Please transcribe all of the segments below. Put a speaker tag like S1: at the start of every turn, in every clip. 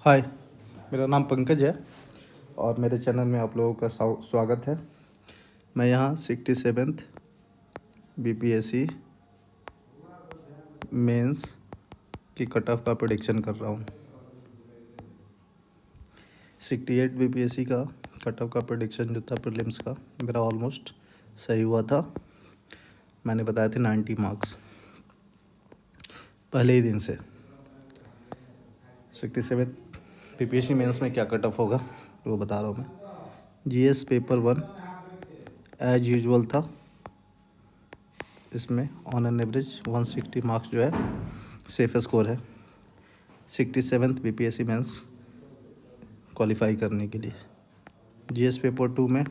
S1: हाय, मेरा नाम पंकज है और मेरे चैनल में आप लोगों का स्वागत है। मैं यहाँ 67th बीपीएससी मेंस की कट ऑफ का प्रेडिक्शन कर रहा हूँ। 68 बीपीएससी का कट ऑफ का प्रेडिक्शन जो था प्रीलिम्स का, मेरा ऑलमोस्ट सही हुआ था। मैंने बताया थे 90 मार्क्स पहले ही दिन से। 67 बीपीएससी मेंस में क्या कट ऑफ होगा वो बता रहा हूँ मैं। जीएस पेपर 1 एज यूजुअल था। इसमें ऑन एन एवरेज 160 मार्क्स जो है सेफ स्कोर है 67th बीपीएससी मेंस क्वालिफाई करने के लिए। जीएस पेपर 2 में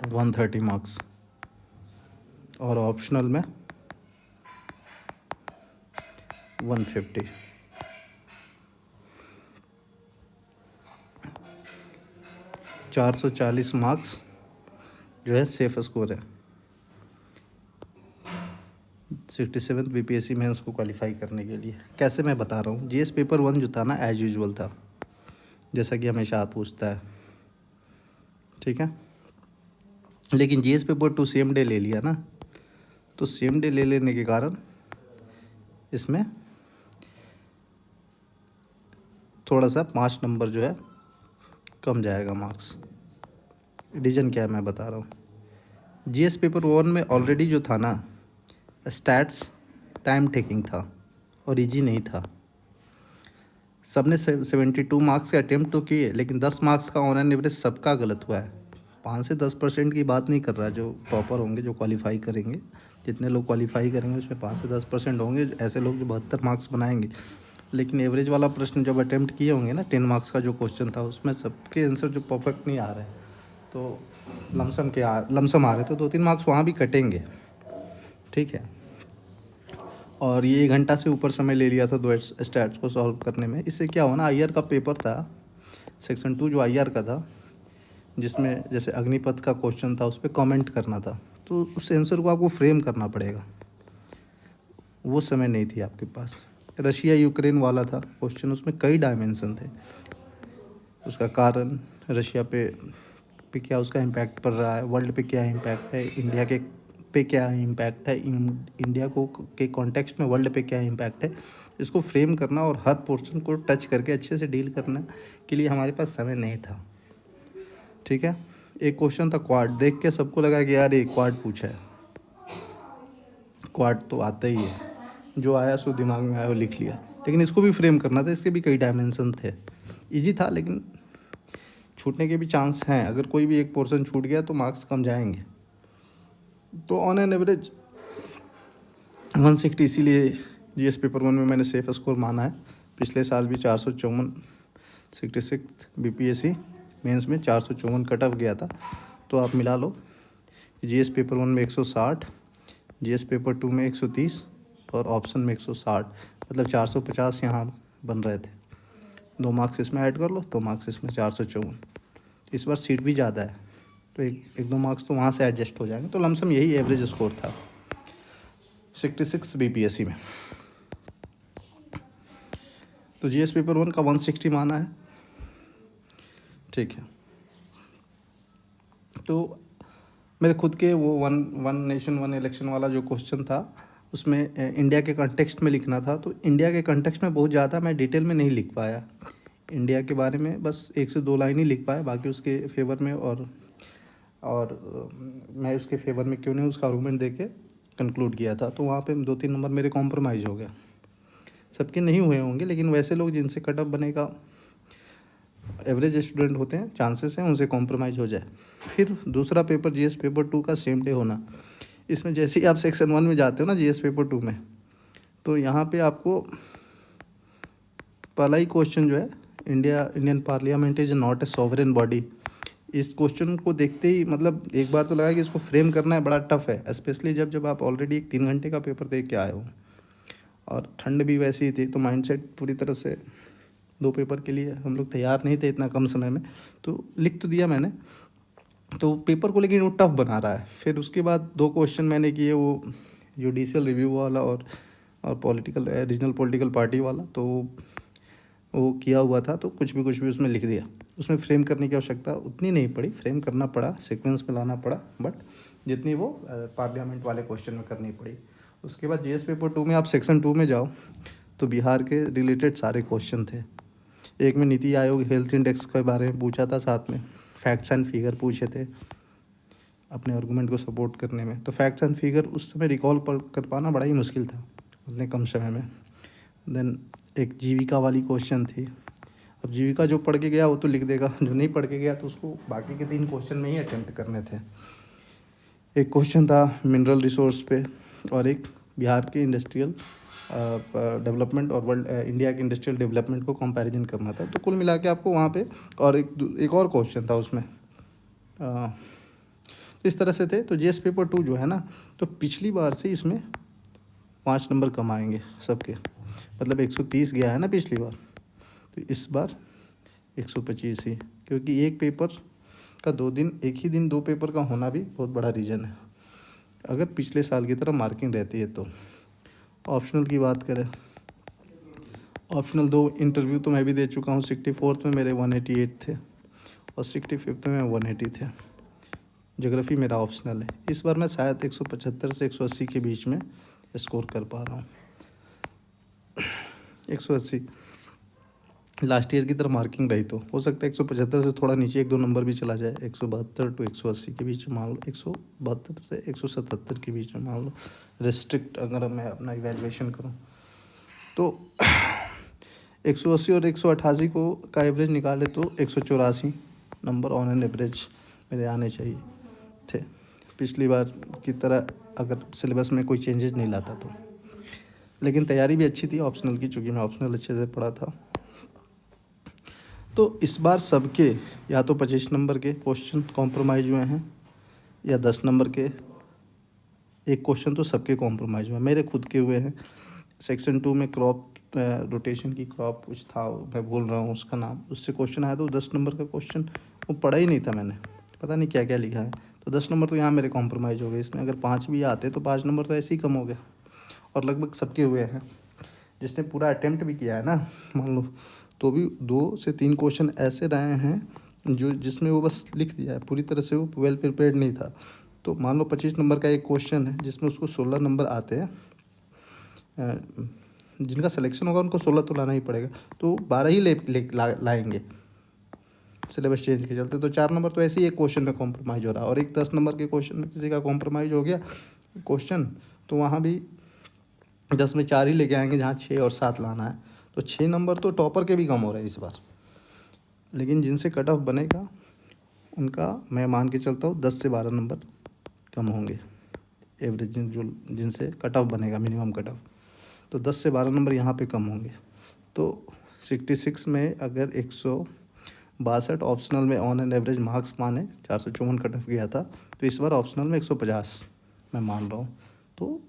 S1: 130 मार्क्स और ऑप्शनल में 150। $440 मार्क्स जो है सेफ स्कोर है 67th बीपीएससी मेंस को क्वालिफाई करने के लिए। कैसे मैं बता रहा हूँ, जीएस पेपर 1 जो था ना एज यूजुअल था, जैसा कि हमेशा आप पूछता है, ठीक है। लेकिन जीएस पेपर 2 सेम डे ले लिया ना, तो सेम डे ले लेने के कारण इसमें थोड़ा सा 5 नंबर जो है कम जाएगा मार्क्स। रीजन क्या है मैं बता रहा हूँ। जीएस पेपर 1 में ऑलरेडी जो था ना स्टैट्स टाइम टेकिंग था और इजी नहीं था। सबने 72 मार्क्स के अटेम्प्ट तो किए, लेकिन 10 मार्क्स का ऑन एन एवरेज सबका गलत हुआ है। 5 से 10% की बात नहीं कर रहा, जो टॉपर होंगे, जो क्वालिफाई करेंगे, जितने लोग क्वालिफाई करेंगे उसमें 5 से 10% होंगे ऐसे लोग जो 72 मार्क्स बनाएंगे। लेकिन एवरेज वाला प्रश्न जब अटेम्प्ट किए होंगे ना, 10 मार्क्स का जो क्वेश्चन था, उसमें सबके आंसर जो परफेक्ट नहीं आ रहे हैं, तो लमसम आ रहे, तो 2-3 मार्क्स वहाँ भी कटेंगे, ठीक है। और ये 1 घंटा से ऊपर समय ले लिया था 2 स्टैट्स को सॉल्व करने में। इससे क्या हुआ ना, आईआर का पेपर था, सेक्शन 2 जो आईआर का था, जिसमें जैसे अग्निपथ का क्वेश्चन था, उस पर कॉमेंट करना था, तो उस आंसर को आपको फ्रेम करना पड़ेगा। वो समय नहीं थी आपके पास। रशिया यूक्रेन वाला था क्वेश्चन, उसमें कई डायमेंशन थे। उसका कारण, रशिया पे क्या उसका इम्पैक्ट पड़ रहा है, वर्ल्ड पे क्या इम्पैक्ट है, इंडिया के पे क्या इम्पैक्ट है, इंडिया को के कॉन्टेक्स्ट में वर्ल्ड पे क्या इम्पैक्ट है, इसको फ्रेम करना और हर पोर्शन को टच करके अच्छे से डील करने के लिए हमारे पास समय नहीं था, ठीक है। एक क्वेश्चन था क्वाड, देख के सबको लगा कि यार ये क्वाड पूछा है। क्वाड तो आता ही है, जो आया सो दिमाग में आया वो लिख लिया, लेकिन इसको भी फ्रेम करना था, इसके भी कई डायमेंशन थे। इजी था, लेकिन छूटने के भी चांस हैं। अगर कोई भी एक पोर्शन छूट गया तो मार्क्स कम जाएंगे। तो ऑन एन एवरेज 160, इसीलिए जीएस पेपर 1 में मैंने सेफ स्कोर माना है। पिछले साल भी 454 66 बीपीएससी मेंस में 454 कट ऑफ गया था। तो आप मिला लो, जीएस पेपर 1 में 160, जीएस पेपर 2 में 130 और ऑप्शन में 160, मतलब 450 यहाँ बन रहे थे। 2 मार्क्स इसमें ऐड कर लो, 2 मार्क्स इसमें, 454। इस बार सीट भी ज़्यादा है, तो एक 2 मार्क्स तो वहाँ से एडजस्ट हो जाएंगे। तो लमसम यही एवरेज स्कोर था 66 बीपीएससी में। तो जीएस पेपर 1 का 160 माना है, ठीक है। तो मेरे खुद के वो वन नेशन वन इलेक्शन वाला जो क्वेश्चन था, उसमें इंडिया के कॉन्टेक्स्ट में लिखना था। तो इंडिया के कॉन्टेक्स्ट में बहुत ज़्यादा मैं डिटेल में नहीं लिख पाया। इंडिया के बारे में बस 1 से 2 लाइन ही लिख पाया, बाकी उसके फेवर में और मैं उसके फेवर में क्यों नहीं, उसका आर्गूमेंट दे के कंक्लूड किया था। तो वहाँ पे 2-3 नंबर मेरे कॉम्प्रोमाइज़ हो गया। सबके नहीं हुए होंगे, लेकिन वैसे लोग जिनसे कट ऑफ बनेगा, एवरेज स्टूडेंट होते हैं, चांसेस हैं उनसे कॉम्प्रोमाइज़ हो जाए। फिर दूसरा पेपर जीएस पेपर 2 का सेम डे होना। इसमें जैसे ही आप सेक्शन 1 में जाते हो ना जीएस पेपर 2 में, तो यहाँ पे आपको पहला ही क्वेश्चन जो है, Indian parliament is not a sovereign body. इस क्वेश्चन को देखते ही मतलब एक बार तो लगा कि इसको फ्रेम करना है बड़ा टफ है, स्पेशली जब आप ऑलरेडी एक 3 घंटे का पेपर दे के आए हो और ठंड भी वैसी ही थी। तो माइंडसेट पूरी तरह से 2 पेपर के लिए हम लोग तैयार नहीं थे इतना कम समय में। तो लिख तो दिया मैंने, तो पेपर को लेकिन वो टफ बना रहा है। फिर उसके बाद 2 क्वेश्चन मैंने किए, वो जुडिशियल रिव्यू वाला और पॉलिटिकल रीजनल पॉलिटिकल पार्टी वाला। तो वो किया हुआ था, तो कुछ भी उसमें लिख दिया। उसमें फ्रेम करने की आवश्यकता उतनी नहीं पड़ी, फ्रेम करना पड़ा, सीक्वेंस में लाना पड़ा, बट जितनी वो पार्लियामेंट वाले क्वेश्चन में करनी पड़ी। उसके बाद जीएस पेपर 2 में आप सेक्शन 2 में जाओ तो बिहार के रिलेटेड सारे क्वेश्चन थे। एक में नीति आयोग हेल्थ इंडेक्स के बारे में पूछा था, साथ में फैक्ट्स एंड फिगर पूछे थे अपने आर्गूमेंट को सपोर्ट करने में। तो फैक्ट्स एंड फिगर उस समय रिकॉल कर पाना बड़ा ही मुश्किल था उतने कम समय में। देन एक जीविका वाली क्वेश्चन थी। अब जीविका जो पढ़ के गया वो तो लिख देगा, जो नहीं पढ़ के गया तो उसको बाकी के 3 क्वेश्चन में ही अटेम्प्ट करने थे। एक क्वेश्चन था मिनरल रिसोर्स पे, और एक बिहार के इंडस्ट्रियल डेवलपमेंट और वर्ल्ड इंडिया के इंडस्ट्रियल डेवलपमेंट को कंपैरिजन करना था। तो कुल मिला के आपको वहाँ पे, और एक और क्वेश्चन था उसमें। तो इस तरह से थे। तो जीएस पेपर 2 जो है ना, तो पिछली बार से इसमें 5 नंबर कम आएंगे सबके, मतलब 130 गया है ना पिछली बार, तो इस बार 125 ही, क्योंकि एक पेपर का 2 दिन, एक ही दिन 2 पेपर का होना भी बहुत बड़ा रीज़न है अगर पिछले साल की तरह मार्किंग रहती है तो। ऑप्शनल की बात करें, ऑप्शनल 2 इंटरव्यू तो मैं भी दे चुका हूँ। 64th में मेरे 188 थे और 65th में 180 थे। ज्योग्राफी मेरा ऑप्शनल है। इस बार मैं शायद 175 से 180 के बीच में स्कोर कर पा रहा हूँ। 180 लास्ट ईयर की तरह मार्किंग रही तो हो सकता है 175 से थोड़ा नीचे 1-2 नंबर भी चला जाए, 172 टू 180 के बीच में मान लो, 172 से 177 के बीच में मान लो, रिस्ट्रिक्ट अगर मैं अपना इवैल्यूएशन करूँ तो 180 और 188 को का एवरेज निकाले तो 184 नंबर ऑन एन एवरेज मेरे आने चाहिए थे, पिछली बार की तरह अगर सिलेबस में कोई चेंजेस नहीं लाता तो। लेकिन तैयारी भी अच्छी थी ऑप्शनल की, चूँकि मैं ऑप्शनल अच्छे से पढ़ा था। तो इस बार सबके या तो 25 नंबर के क्वेश्चन कॉम्प्रोमाइज़ हुए हैं, या 10 नंबर के एक क्वेश्चन तो सबके कॉम्प्रोमाइज़ हुए, मेरे खुद के हुए हैं। सेक्शन 2 में क्रॉप रोटेशन की क्रॉप कुछ था, मैं बोल रहा हूँ उसका नाम, उससे क्वेश्चन आया, तो 10 नंबर का क्वेश्चन वो पढ़ा ही नहीं था मैंने, पता नहीं क्या क्या लिखा है। तो 10 नंबर तो यहाँ मेरे कॉम्प्रोमाइज़ हो गए। इसमें अगर 5 भी आते तो 5 नंबर तो ऐसे ही कम हो गए, और लगभग सबके हुए हैं। जिसने पूरा अटेम्प्ट भी किया है ना, मान लो, तो भी 2 से 3 क्वेश्चन ऐसे रहे हैं जो जिसमें वो बस लिख दिया है, पूरी तरह से वो वेल प्रिपेयर्ड नहीं था। तो मान लो 25 नंबर का एक क्वेश्चन है जिसमें उसको 16 नंबर आते हैं, जिनका सिलेक्शन होगा उनको 16 तो लाना ही पड़ेगा, तो 12 ही लाएंगे सिलेबस चेंज के चलते। तो 4 नंबर तो ऐसे ही एक क्वेश्चन में कॉम्प्रोमाइज़ हो रहा है, और एक 10 नंबर के क्वेश्चन में किसी का कॉम्प्रोमाइज़ हो गया क्वेश्चन, तो वहाँ भी 10 में 4 ही लेके आएंगे जहाँ 6 और 7 लाना है। तो 6 नंबर तो टॉपर के भी कम हो रहे हैं इस बार। लेकिन जिनसे कट ऑफ बनेगा उनका मैं मान के चलता हूँ 10 से 12 नंबर कम होंगे एवरेज, जो जिनसे कट ऑफ बनेगा मिनिमम कट ऑफ, तो 10 से 12 नंबर यहाँ पे कम होंगे। तो 66 में अगर 162 ऑप्शनल में ऑन एन एवरेज मार्क्स माने 454 कट ऑफ गया था, तो इस बार ऑप्शनल में 150 मैं मान रहा हूँ। तो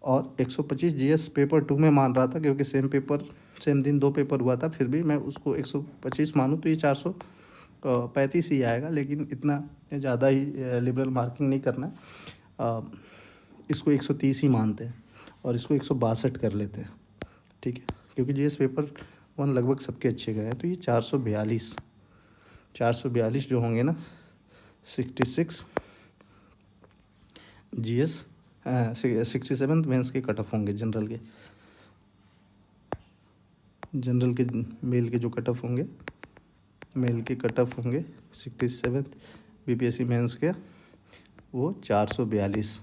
S1: और 125 जीएस पेपर 2 में मान रहा था, क्योंकि सेम दिन 2 पेपर हुआ था, फिर भी मैं उसको 125 मानूँ तो ये 435 ही आएगा। लेकिन इतना ज़्यादा ही लिबरल मार्किंग नहीं करना है, इसको 130 ही मानते हैं और इसको 162 कर लेते हैं, ठीक है, क्योंकि जीएस पेपर 1 लगभग सबके अच्छे गए हैं। तो ये 442 जो होंगे ना, 66 जीएस 67 मेंस के कट ऑफ होंगे, जनरल के मेल के जो कट ऑफ होंगे, मेल के कट ऑफ होंगे 67 बीपीएससी मेंस के, वो 442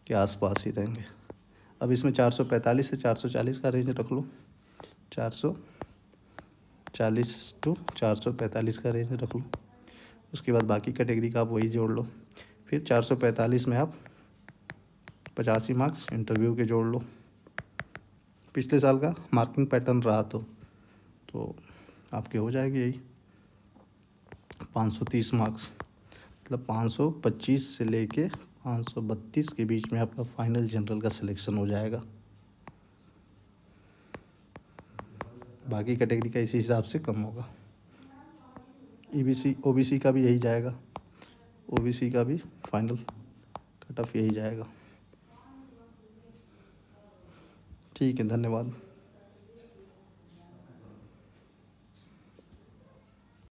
S1: के आसपास ही रहेंगे। अब इसमें 445 से 440 का रेंज रख लो, 440 टू 445 का रेंज रख लो। उसके बाद बाकी कैटेगरी का आप वही जोड़ लो, फिर 445 में आप 85 मार्क्स इंटरव्यू के जोड़ लो। पिछले साल का मार्किंग पैटर्न रहा तो आपके हो जाएगी यही 530 मार्क्स, मतलब 525 से लेके 532 के बीच में आपका फाइनल जनरल का सिलेक्शन हो जाएगा। बाकी कैटेगरी का इसी हिसाब से कम होगा। ईबीसी ओबीसी का भी यही जाएगा, ओबीसी का भी फाइनल कट ऑफ यही जाएगा। ठीक है, धन्यवाद।